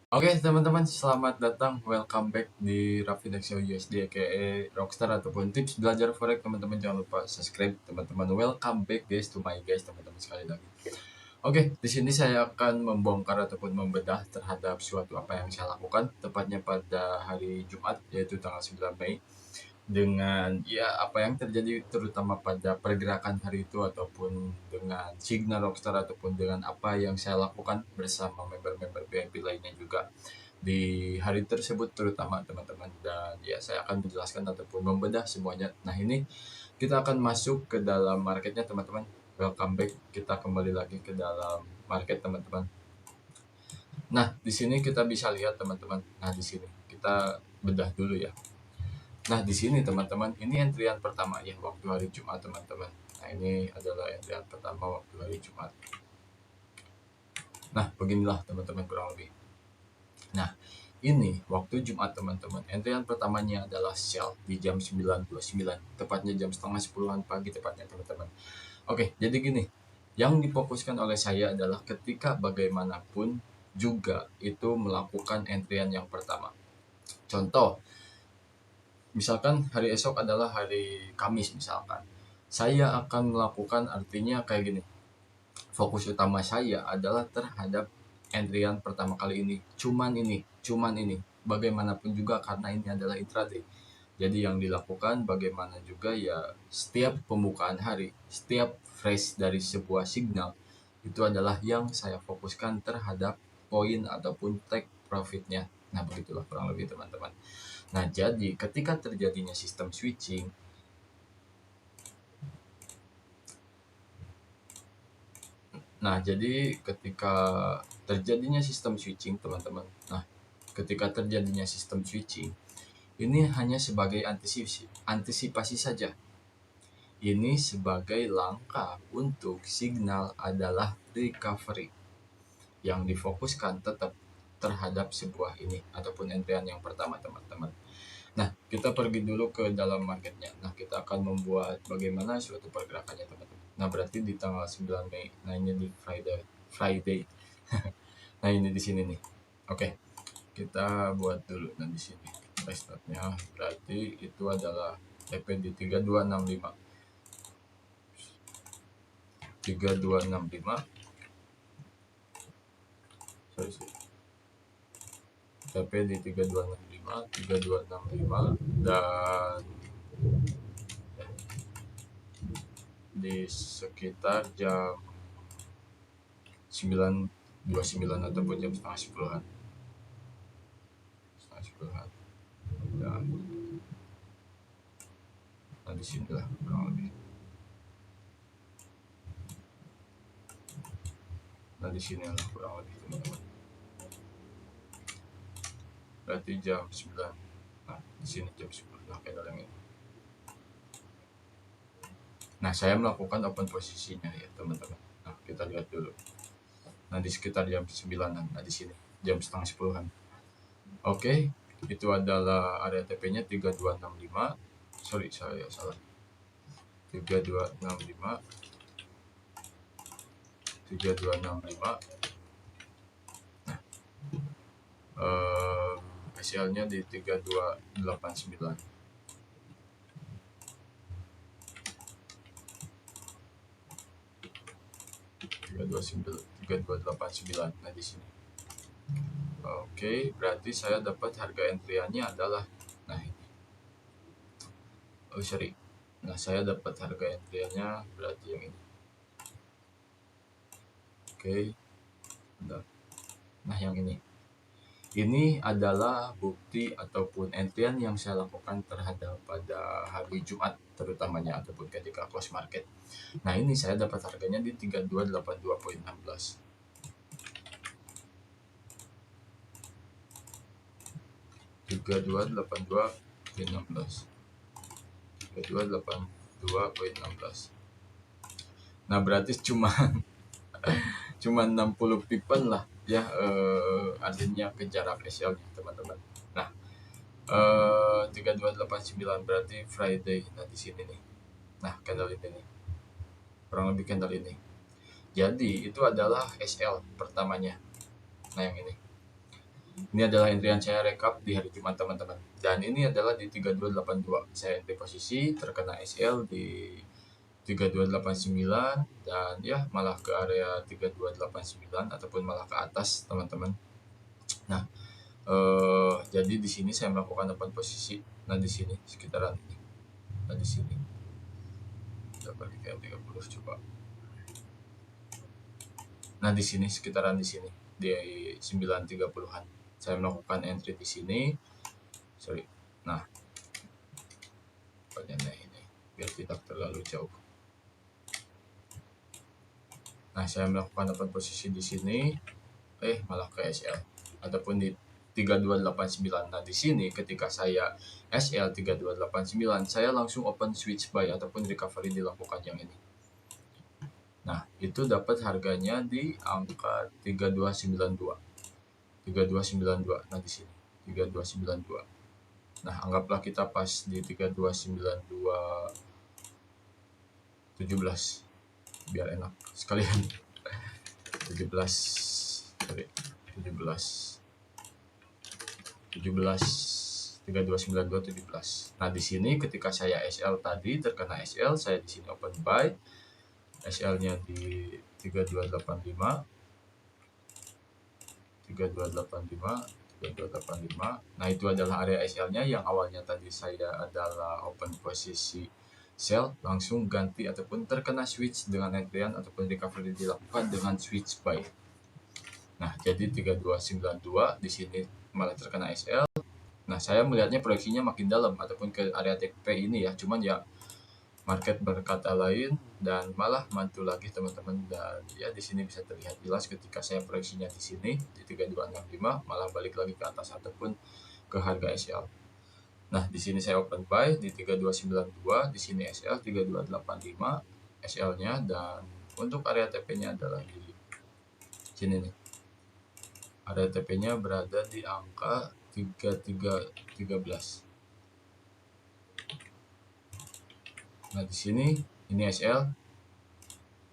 Oke teman-teman, selamat datang, welcome back di Rafidaxio USD aka Rockstar ataupun tips belajar forex. Teman-teman jangan lupa subscribe teman-teman. Welcome back guys to my guys teman-teman sekali lagi. Oke, di sini saya akan membongkar ataupun membedah terhadap suatu apa yang saya lakukan tepatnya pada hari Jumat yaitu tanggal 9 Mei dengan ya apa yang terjadi terutama pada pergerakan hari itu ataupun dengan signal Rockstar ataupun dengan apa yang saya lakukan bersama member-member BNB lainnya juga di hari tersebut terutama teman-teman, dan ya saya akan menjelaskan ataupun membedah semuanya. Nah, ini kita akan masuk ke dalam marketnya teman-teman. Welcome back, kita kembali lagi ke dalam market teman-teman. Nah, di sini kita bisa lihat teman-teman. Nah, di sini kita bedah dulu ya. Nah, di sini teman-teman, ini entrian pertama ya waktu hari Jumat teman-teman. Nah, ini adalah entrian pertama waktu hari Jumat. Nah, beginilah teman-teman kurang lebih. Nah, ini waktu Jumat teman-teman. Entrian pertamanya adalah sell di jam 9.29, tepatnya jam setengah 10-an pagi tepatnya teman-teman. Oke, jadi gini. Yang difokuskan oleh saya adalah ketika bagaimanapun juga itu melakukan entrian yang pertama. Contoh, misalkan hari esok adalah hari Kamis misalkan. Saya akan melakukan artinya kayak gini. Fokus utama saya adalah terhadap entrian pertama kali ini. Cuman ini. Bagaimanapun juga karena ini adalah intraday. Jadi yang dilakukan bagaimana juga ya setiap pembukaan hari, setiap fresh dari sebuah signal itu adalah yang saya fokuskan terhadap poin ataupun take profitnya. Nah, begitulah kurang lebih teman-teman. Nah, jadi ketika terjadinya sistem switching, ketika terjadinya sistem switching, teman-teman. Nah, ketika terjadinya sistem switching, ini hanya sebagai antisipasi saja. Ini sebagai langkah untuk signal adalah recovery yang difokuskan tetap terhadap sebuah ini ataupun entrian yang pertama, teman-teman. Nah, kita pergi dulu ke dalam marketnya. Nah, kita akan membuat bagaimana suatu pergerakannya, teman-teman. Nah, berarti di tanggal 9 Mei. Nah, ini di Friday. Nah, ini di sini nih. Oke, kita buat dulu. Nah, di sini stopnya berarti itu adalah TP di 3265. 3265. Sorry. TP di 3265 dan di sekitar jam 9.29 ataupun jam setengah 10-an. Dan nah, di sinilah kurang lebih. Nah, di sini lah kurang lebih teman-teman. Berarti jam 9. Nah, di sini jam 10. Nah, kayak dalam ini. Nah, saya melakukan open posisinya ya, teman-teman. Nah, kita lihat dulu. Nah, di sekitar jam 9-an. Nah, di sini jam setengah 10-an. Oke, itu adalah area TP-nya 3265. Sorry, saya salah. 3265. 3265. Nah, hasilnya di 3289. 3289. Nah, di sini. Oke, berarti saya dapat harga entriannya adalah nah ini. Oh, sorry. Nah, saya dapat harga entriannya berarti yang ini. Oke. Nah, yang ini. Ini adalah bukti ataupun entrian yang saya lakukan terhadap pada hari Jumat terutamanya ataupun ketika close market. Nah, ini saya dapat harganya di 3282.16. 3282.16. 3282.16. Nah, berarti cuma 60 pipen lah ya, artinya ke jarak SL-nya teman-teman. Nah, 3289 berarti Friday. Nah, di sini nih. Nah, candle ini nih. Kurang lebih candle ini. Jadi, itu adalah SL pertamanya. Nah, yang ini. Ini adalah entry yang saya rekap di hari Jumat teman-teman. Dan ini adalah di 3282. Saya entry posisi terkena SL di 3289 dan ya malah ke area 3289 ataupun malah ke atas teman-teman. Nah, jadi di sini saya melakukan open posisi. Nah, di sini sekitaran ini. Nah, di sini. Kita bagi ke 30 coba. Nah, di sini sekitaran di sini di 930-an. Saya melakukan entry di sini. Sorry. Nah, pokoknya ini biar tidak terlalu jauh. Nah, saya melakukan open posisi di sini. Malah ke SL ataupun di 3289. Nah, di sini ketika saya SL 3289, saya langsung open switch buy ataupun recovery dilakukan yang ini. Nah, itu dapat harganya di angka 3292. 3292. Nah, di sini 3292. Nah, anggaplah kita pas di 3292.17 biar enak sekalian. 17 sorry 17 3292 Nah, di sini ketika saya SL tadi terkena SL, saya di sini open buy. SL-nya di 3285. 3285. Nah, itu adalah area SL-nya yang awalnya tadi saya adalah open posisi sell, langsung ganti ataupun terkena switch dengan entryan ataupun recovery dilakukan dengan switch buy. Nah, jadi 3292 di sini malah terkena SL. Nah, saya melihatnya proyeksinya makin dalam ataupun ke area TP ini ya. Cuman ya market berkata lain dan malah mantul lagi teman-teman, dan ya di sini bisa terlihat jelas ketika saya proyeksinya di sini di 3265 malah balik lagi ke atas ataupun ke harga SL. Nah, di sini saya open buy di 3292, di sini SL 3285 SL-nya, dan untuk area TP-nya adalah di sini nih. Area TP-nya berada di angka 3313. Nah, di sini ini SL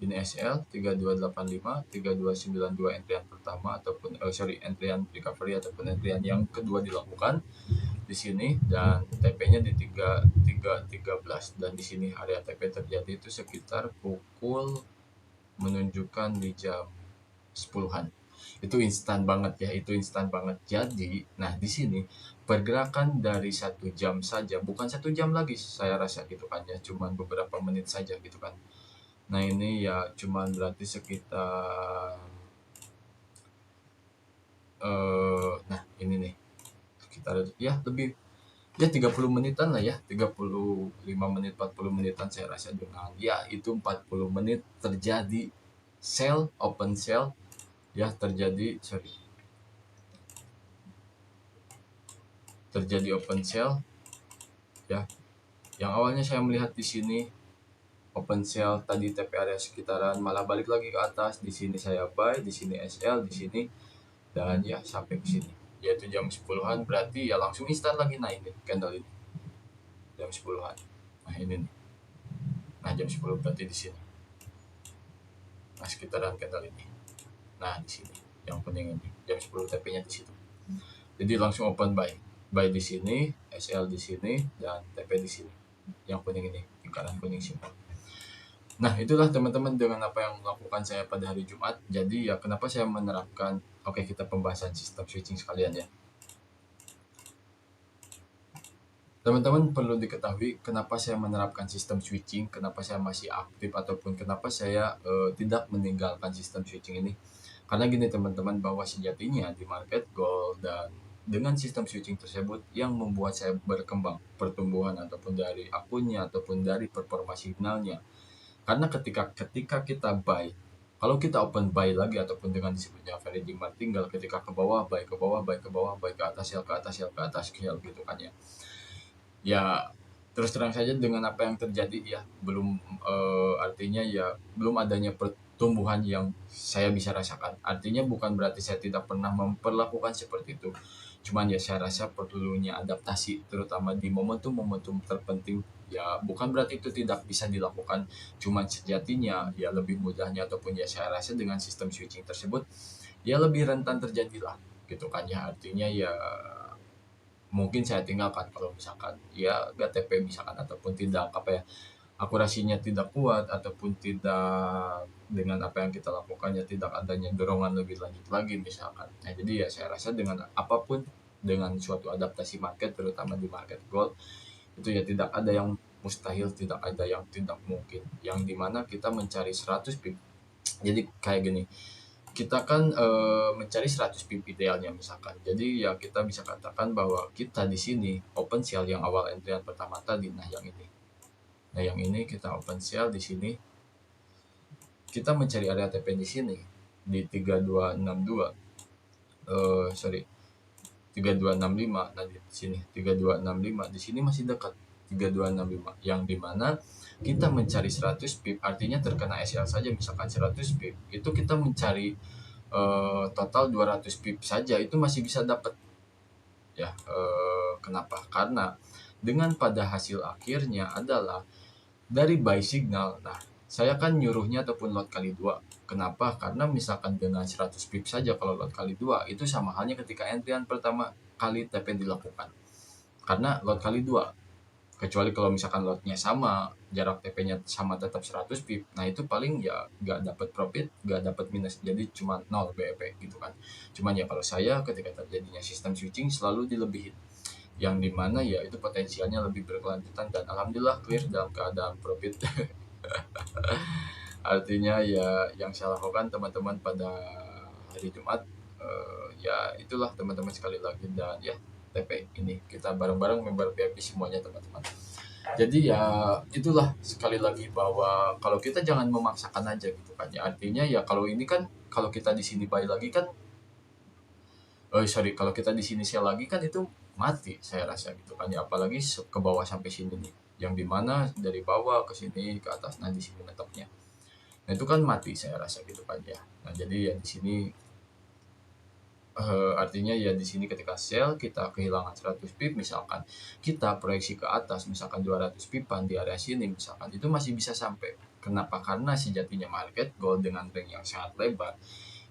3285, 3292 entryan pertama ataupun entryan recovery ataupun entryan yang kedua dilakukan di sini, dan TP-nya di 3313, dan di sini area TP terjadi itu sekitar pukul menunjukkan di jam 10-an. Itu instan banget ya, itu instan banget. Jadi, nah di sini pergerakan dari 1 jam saja, bukan 1 jam lagi saya rasa gitu kan ya, cuman beberapa menit saja gitu kan. Nah, ini ya cuman berarti sekitar nah ini nih sekitar ya lebih ya 30 menitan lah ya, 35 menit 40 menitan saya rasa, dengan ya itu 40 menit terjadi sell, open sell ya, terjadi open sell ya, yang awalnya saya melihat di sini open sell tadi TP area sekitaran malah balik lagi ke atas. Di sini saya buy, di sini SL, di sini, dan ya sampai ke sini yaitu jam 10-an, berarti ya langsung instan lagi naik nih candle ini jam 10-an. Nah, ini nih. Nah, jam 10 berarti di sini. Nah, sekitaran candle ini. Nah, di sini yang kuning ini jam 10 TP-nya di situ. Jadi langsung open buy. Buy di sini, SL di sini, dan TP di sini. Yang kuning ini, lingkaran kuning simpel. Nah, itulah teman-teman dengan apa yang melakukan saya pada hari Jumat. Jadi ya kenapa saya menerapkan, oke, kita pembahasan sistem switching sekalian ya. Teman-teman perlu diketahui kenapa saya menerapkan sistem switching, kenapa saya masih aktif ataupun kenapa saya tidak meninggalkan sistem switching ini. Karena gini teman-teman, bahwa sejatinya di market gold dan dengan sistem switching tersebut yang membuat saya berkembang, pertumbuhan ataupun dari akunnya ataupun dari performa signalnya. Karena ketika kita buy, kalau kita open buy lagi ataupun dengan disebutnya averaging tinggal ketika ke bawah buy, ke bawah buy, ke bawah buy, ke atas sell, ke atas sell, ke atas sell gitu kan ya. Ya terus terang saja dengan apa yang terjadi ya belum artinya ya belum adanya pertumbuhan yang saya bisa rasakan. Artinya bukan berarti saya tidak pernah memperlakukan seperti itu. Cuman ya saya rasa perlunya adaptasi terutama di momentum-momentum terpenting. Ya bukan berarti itu tidak bisa dilakukan. Cuman sejatinya ya lebih mudahnya ataupun ya saya rasa dengan sistem switching tersebut ya lebih rentan terjadilah gitu kan ya. Artinya ya mungkin saya tinggalkan kalau misalkan ya GTP misalkan, ataupun tidak apa ya, akurasinya tidak kuat, ataupun tidak dengan apa yang kita lakukannya tidak adanya dorongan lebih lanjut lagi misalkan. Nah jadi ya saya rasa dengan apapun, dengan suatu adaptasi market terutama di market gold, itu ya tidak ada yang mustahil, tidak ada yang tidak mungkin, yang dimana kita mencari 100 pip. Jadi kayak gini, kita kan mencari 100 pip idealnya misalkan. Jadi ya kita bisa katakan bahwa kita di sini open sell yang awal entryan pertama tadi. Nah yang ini, kita open sell di sini, kita mencari area TP di sini di 3262, sorry, 3265. Nah di sini 3265, di sini masih dekat 3265, yang dimana kita mencari 100 pip, artinya terkena SL saja misalkan 100 pip, itu kita mencari total 200 pip saja itu masih bisa dapat ya. Kenapa? Karena dengan pada hasil akhirnya adalah dari buy signal. Nah saya kan nyuruhnya ataupun lot kali 2. Kenapa? Karena misalkan dengan 100 pip saja, kalau lot kali 2 itu sama halnya ketika entryan pertama kali TP dilakukan, karena lot kali 2. Kecuali kalau misalkan lotnya sama, jarak TP-nya sama tetap 100 pip, nah itu paling ya nggak dapat profit, nggak dapat minus, jadi cuma 0 BEP gitu kan. Cuman ya kalau saya ketika terjadinya sistem switching selalu dilebihin, yang dimana ya itu potensialnya lebih berkelanjutan, dan alhamdulillah clear dalam keadaan profit. Artinya ya yang saya lakukan teman-teman pada hari Jumat, ya itulah teman-teman sekali lagi, dan ya TP ini kita bareng-bareng member VIP semuanya teman-teman. Jadi ya itulah sekali lagi bahwa kalau kita jangan memaksakan aja gitu kan ya. Artinya ya kalau ini kan, kalau kita di sini buy lagi kan, sorry, kalau kita di sini sell lagi kan itu mati saya rasa gitu kan ya. Apalagi ke bawah sampai sini nih, yang dimana dari bawah ke sini ke atas, nah di sini metoknya, nah itu kan mati saya rasa gitu kan ya. Nah jadi ya di sini artinya ya di sini ketika sell kita kehilangan 100 pip misalkan, kita proyeksi ke atas misalkan 200 pipan di area sini misalkan, itu masih bisa sampai. Kenapa? Karena sejatinya market gold dengan range yang sangat lebar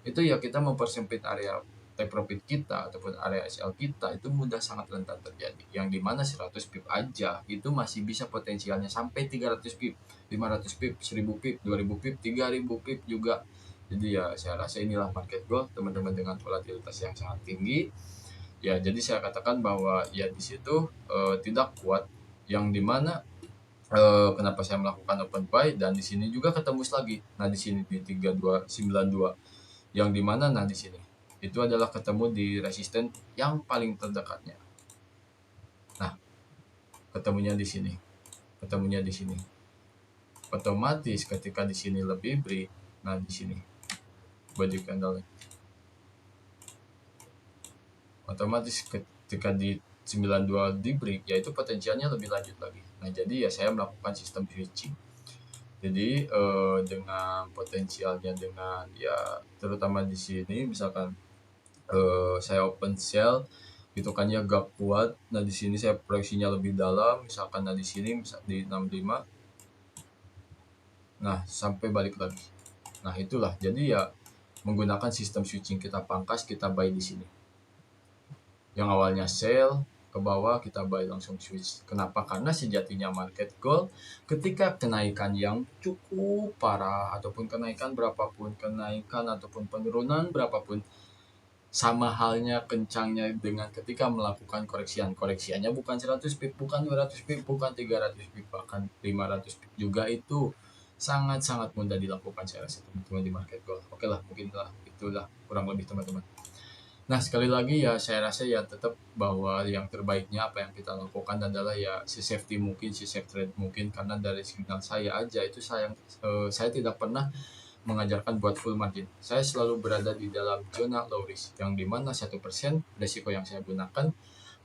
itu ya kita mempersempit area take profit kita ataupun area SL kita, itu mudah sangat rentan terjadi, yang dimana 100 pip aja itu masih bisa potensialnya sampai 300 pip, 500 pip, 1000 pip, 2000 pip, 3000 pip juga. Jadi ya saya rasa inilah market gold teman-teman dengan volatilitas yang sangat tinggi. Ya jadi saya katakan bahwa ya di situ tidak kuat, yang dimana kenapa saya melakukan open buy, dan di sini juga ketemu lagi. Nah di sini di 3292, yang dimana nah di sini itu adalah ketemu di resisten yang paling terdekatnya. Nah ketemunya di sini, otomatis ketika di sini lebih break. Nah di sini body candle otomatis ketika di 92 di break, yaitu potensialnya lebih lanjut lagi. Nah jadi ya saya melakukan sistem switching. Jadi dengan potensialnya, dengan ya terutama di sini misalkan saya open sell gitu kan ya, gak kuat. Nah di sini saya proyeksinya lebih dalam misalkan, nah di sini bisa di 65, nah sampai balik lagi. Nah itulah, jadi ya menggunakan sistem switching, kita pangkas, kita buy di sini. Yang awalnya sell ke bawah kita buy langsung switch. Kenapa? Karena sejatinya market gold ketika kenaikan yang cukup parah, ataupun kenaikan berapapun, kenaikan ataupun penurunan berapapun, sama halnya kencangnya dengan ketika melakukan koreksiannya bukan 100 pip, bukan 200 pip, bukan 300 pip, bahkan 500 pip juga, itu sangat-sangat mudah dilakukan saya rasa teman-teman di market gold. Oke lah, mungkin lah itulah kurang lebih teman-teman. Nah sekali lagi ya saya rasa ya tetap bahwa yang terbaiknya apa yang kita lakukan adalah ya safety mungkin, safe trade mungkin, karena dari signal saya aja itu saya tidak pernah mengajarkan buat full margin. Saya selalu berada di dalam zona low risk, yang dimana 1% resiko yang saya gunakan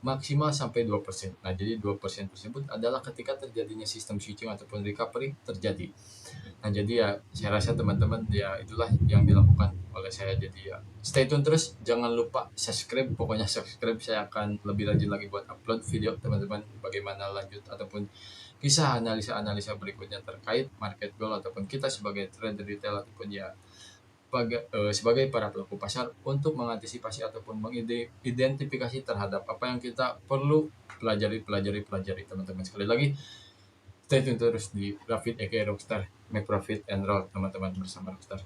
maksimal sampai 2%. Nah, jadi 2% tersebut adalah ketika terjadinya sistem switching ataupun recovery terjadi. Nah, jadi ya saya rasa teman-teman ya itulah yang dilakukan oleh saya. Jadi ya stay tune terus, jangan lupa subscribe. Pokoknya subscribe, saya akan lebih rajin lagi buat upload video teman-teman, bagaimana lanjut ataupun kisah analisa-analisa berikutnya terkait market gold, ataupun kita sebagai trader retail, ataupun ya sebagai para pelaku pasar untuk mengantisipasi ataupun mengidentifikasi terhadap apa yang kita perlu pelajari teman-teman. Sekali lagi stay tune terus di Rafid aka Rockstar, make profit and roll teman-teman bersama Rockstar.